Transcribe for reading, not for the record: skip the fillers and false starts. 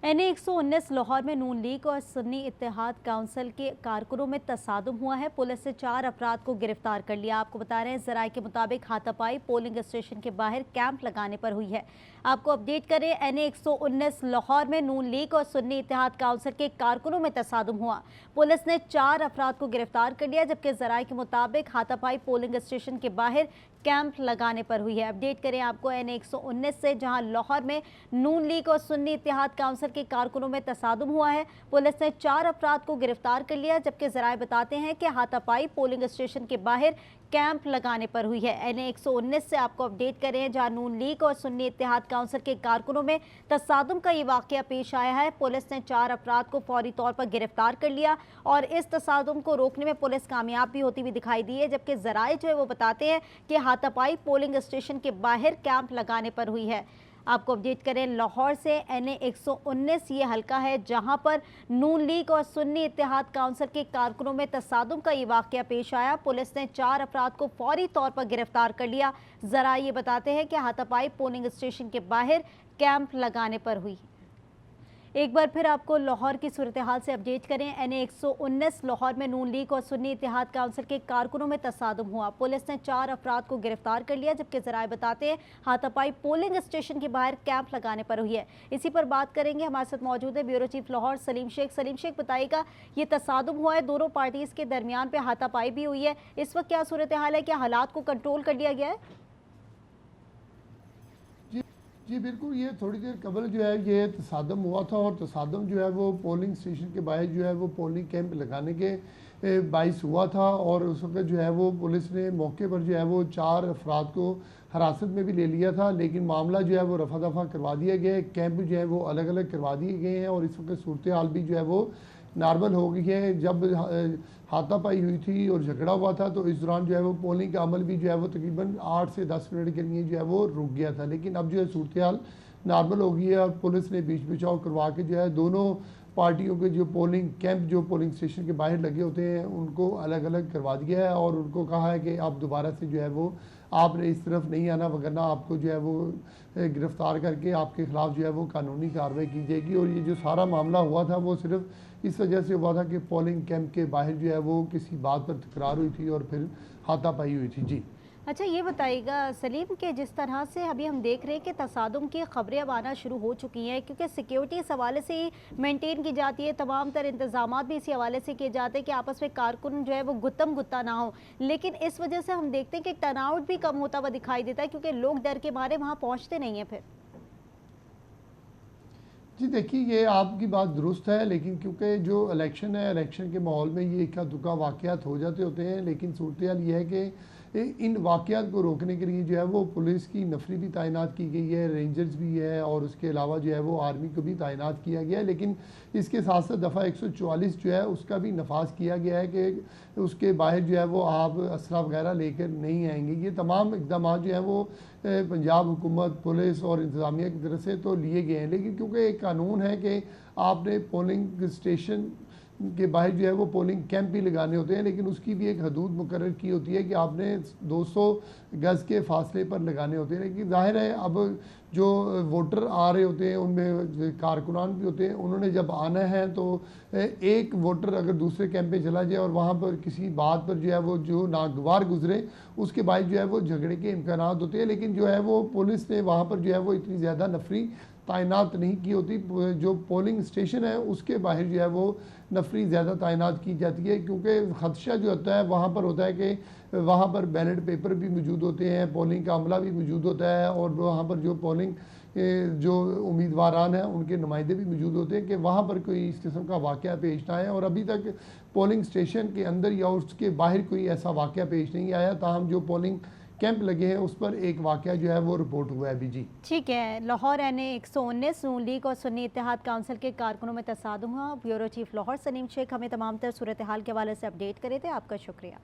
NA-119 Lahore में नून league और सुन्नी इत्तेहाद council के कारकुनों में तसादुम हुआ है। पुलिस ने 4 अफराद को गिरफ्तार कर लिया। आपको बता रहे हैं, जराये के मुताबिक हाथापाई पोलिंग स्टेशन के बाहर कैंप लगाने पर हुई है। आपको अपडेट करें, NA-119 लाहौर में नून लीग और सुन्नी इत्तेहाद काउंसिल के कारकुनों में तसादुम हुआ। पुलिस ने 4 अफराद को गिरफ्तार कर लिया, जबकि जराये के मुताबिक हाथापाई पोलिंग स्टेशन के बाहर कैंप लगाने पर हुई है। अपडेट करें आपको NA-119 से, जहां लाहौर में नून लीग और सुन्नी इत्तेहाद काउंसिल के कारकुनों में तसादुम हुआ है। पुलिस ने 4 अफराद को गिरफ्तार कर लिया, जबकि जराये बताते हैं कि हाथापाई पोलिंग स्टेशन के बाहर कैंप लगाने पर हुई है। NA-119 से आपको अपडेट करें, जहां नून लीग और सुन्नी इत्तेहाद काउंसिल के कारकुनों में तसादुम का ये वाकया पेश आया है। पुलिस ने 4 अफराद को फौरी तौर पर गिरफ्तार कर लिया और इस तसादुम को रोकने में पुलिस कामयाब भी होती हुई दिखाई दी है, जबकि जराये जो है वो बताते हैं कि हाथापाई पोलिंग स्टेशन के बाहर कैंप लगाने पर हुई है। आपको अपडेट करें, लाहौर से NA-119 ये हल्का है जहां पर नून लीग और सुन्नी इत्तेहाद काउंसिल के कारकुनों में तसादुम का ये वाकया पेश आया। पुलिस ने 4 अफराद को फौरी तौर पर गिरफ्तार कर लिया। जरा ये बताते हैं कि हाथापाई पोलिंग स्टेशन के बाहर कैंप लगाने पर हुई। एक बार फिर आपको लाहौर की सूरत हाल से अपडेट करें। NA-119 लाहौर में नून लीग और सुन्नी इत्तेहाद काउंसिल के कारकुनों में तसादुम हुआ। पुलिस ने 4 अफराद को गिरफ्तार कर लिया, जबकि जराये बताते हैं हाथापाई पोलिंग स्टेशन के बाहर कैंप लगाने पर हुई है। इसी पर बात करेंगे, हमारे साथ मौजूद है ब्यूरो चीफ लाहौर सलीम शेख। सलीम शेख, बताइएगा, ये तसादुम हुआ है, दोनों पार्टीज के दरमियान पे हाथापाई भी हुई है, इस वक्त क्या सूरत हाल है, क्या हालात को कंट्रोल कर लिया गया है? जी बिल्कुल, ये थोड़ी देर कबल जो है ये तसादम हुआ था और तसादम जो है वो पोलिंग स्टेशन के बाहर जो है वो पोलिंग कैंप लगाने के बाइस हुआ था। और उस वक्त जो है वो पुलिस ने मौके पर जो है वो 4 अफराद को हिरासत में भी ले लिया था, लेकिन मामला जो है वो रफा दफा करवा दिया गया है। कैंप जो है वो अलग अलग करवा दिए गए हैं और इस वक्त सूरत हाल भी जो है वो नॉर्मल हो गई है। जब हाथापाई हुई थी और झगड़ा हुआ था तो इस दौरान जो है वो पोलिंग का अमल भी जो है वो तकरीबन 8 से 10 मिनट के लिए जो है वो रुक गया था, लेकिन अब जो है सूरत हाल नॉर्मल हो गई है और पुलिस ने बीच बचाव करवा के जो है दोनों पार्टियों के जो पोलिंग कैंप जो पोलिंग स्टेशन के बाहर लगे होते हैं उनको अलग अलग करवा दिया है और उनको कहा है कि आप दोबारा से जो है वो आपने इस तरफ नहीं आना, वगरना आपको जो है वो गिरफ़्तार करके आपके ख़िलाफ़ जो है वो कानूनी कार्रवाई की जाएगी। और ये जो सारा मामला हुआ था वो सिर्फ इस वजह से हुआ था कि पोलिंग कैंप के बाहर जो है वो किसी बात पर तकरार हुई थी और फिर हाथापाई हुई थी। जी अच्छा, ये बताइएगा सलीम, कि जिस तरह से अभी हम देख रहे हैं कि तसादुम की खबरें अब आना शुरू हो चुकी हैं, क्योंकि सिक्योरिटी इस हवाले से ही मेंटेन की जाती है, तमाम तर इंतजाम भी इसी हवाले से किए जाते हैं कि आपस में कारकुन जो है वो गुत्तम गुत्ता ना हो, लेकिन इस वजह से हम देखते हैं कि टर्नआउट भी कम होता हुआ दिखाई देता है, क्योंकि लोग डर के मारे वहाँ पहुँचते नहीं हैं फिर। जी देखिए, ये आपकी बात दुरुस्त है, लेकिन क्योंकि जो इलेक्शन है, इलेक्शन के माहौल में ये इक्का दुक्का वाक़यात हो जाते होते हैं, लेकिन सूरत हाल ये है कि इन वाक़यात को रोकने के लिए जो है वो पुलिस की नफरी भी तैनात की गई है, रेंजर्स भी है और उसके अलावा जो है वो आर्मी को भी तैनात किया गया है। लेकिन इसके साथ साथ दफ़ा 144 जो है उसका भी नफाज किया गया है कि उसके बाहर जो है वो आप असला वगैरह लेकर नहीं आएंगे। ये तमाम इकदाम जो है वो पंजाब हुकूमत, पुलिस और इंतज़ामिया की तरफ से तो लिए गए हैं, लेकिन क्योंकि एक कानून है कि आपने पोलिंग स्टेशन के बाहर जो है वो पोलिंग कैंप भी लगाने होते हैं, लेकिन उसकी भी एक हदूद मुकर्रर की होती है कि आपने 200 गज़ के फासले पर लगाने होते हैं। लेकिन ज़ाहिर है अब जो वोटर आ रहे होते हैं उनमें कारकुनान भी होते हैं, उन्होंने जब आना है तो एक वोटर अगर दूसरे कैंप पे चला जाए और वहाँ पर किसी बात पर जो है वो जो नागवार गुजरे, उसके बाद जो है वो झगड़े के इम्कान होते हैं। लेकिन जो है वो पुलिस ने वहाँ पर जो है वो इतनी ज़्यादा नफरी तैनात नहीं की होती। जो पोलिंग स्टेशन है उसके बाहर जो है वो नफरी ज़्यादा तैनात की जाती है, क्योंकि ख़दशा जो होता है वहाँ पर होता है कि वहाँ पर बैलेट पेपर भी मौजूद होते हैं, पोलिंग का अमला भी मौजूद होता है और वहाँ पर जो पोलिंग जो उम्मीदवारान हैं उनके नुमाइंदे भी मौजूद होते हैं कि वहाँ पर कोई इस किस्म का वाक़या पेश ना आए। और अभी तक पोलिंग स्टेशन के अंदर या उसके बाहर कोई ऐसा वाक़या पेश नहीं आया, ताहम जो पोलिंग कैंप लगे हैं उस पर एक वाक़या जो है वो रिपोर्ट हुआ है अभी। जी ठीक है, लाहौर NA-119 नून लीग और सुन्नी इत्तेहाद काउंसिल के कारकुनों में तसादुम हुआ। ब्यूरो चीफ लाहौर सलीम शेख हमें तमाम तर सूरत हाल के हवाले से अपडेट करे थे, आपका शुक्रिया।